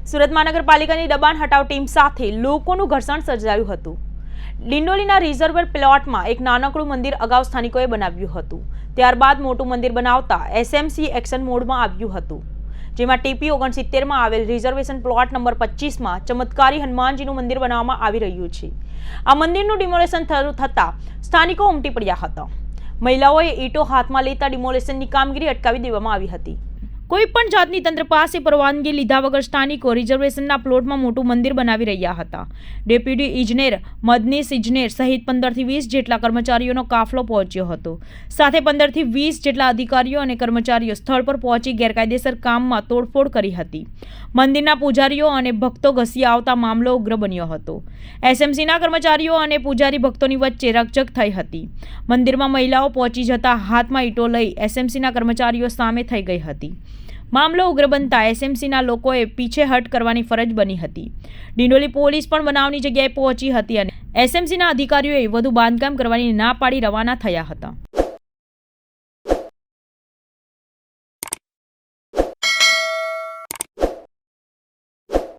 સુરત મહાનગરપાલિકાની દબાણ હટાવ ટીમ સાથે લોકોનું ઘર્ષણ સર્જાયું હતું। ડિંડોલીના રિઝર્વર પ્લોટમાં એક નાનકડું મંદિર અગાઉ સ્થાનિકોએ બનાવ્યું હતું। ત્યારબાદ મોટું મંદિર બનાવતા એસએમસી એક્શન મોડમાં આવ્યું હતું, જેમાં ટીપી 69માં આવેલ રિઝર્વેશન પ્લોટ નંબર 25માં ચમત્કારી હનુમાનજીનું મંદિર બનાવવામાં આવી રહ્યું છે। આ મંદિરનું ડિમોલેશન થતાં સ્થાનિકો ઉમટી પડ્યા હતા। મહિલાઓએ ઈંટો હાથમાં લેતા ડિમોલેશનની કામગીરી અટકાવી દેવામાં આવી હતી। કોઈ પણ જાતની તંત્ર પાસે પરવાનગી લીધા વગર સ્થાનિકો રિઝર્વેશનના પ્લોટમાં મોટું મંદિર બનાવી રહ્યા હતા। ડેપ્યુટી ઇજનેર મદનીશ ઇજનેર સહિત 15થી 20 જેટલા કર્મચારીઓનો કાફલો પહોંચ્યો હતો। સાથે 15થી 20 જેટલા અધિકારીઓ અને કર્મચારીઓ સ્થળ પર પહોંચી ગેરકાયદેસર કામમાં તોડફોડ કરી હતી। મંદિરના પૂજારીઓ અને ભક્તો ઘસી આવતા મામલો ઉગ્ર બન્યો હતો। એસએમસીના કર્મચારીઓ અને પૂજારી ભક્તોની વચ્ચે રકઝક થઈ હતી। મંદિરમાં મહિલાઓ પહોંચી જતા હાથમાં ઈંટો લઈ એસએમસીના કર્મચારીઓ સામે થઈ ગઈ હતી। મામલો ઉગ્ર બનતા એસએમસીના લોકોએ પીછેહટ કરવાની ફરજ બની હતી। ડિંડોલી પોલીસ પણ બનાવની જગ્યાએ પહોંચી હતી અને એસએમસીના અધિકારીઓએ વધુ બાંધકામ કરવાની ના પાડી રવાના થયા હતા।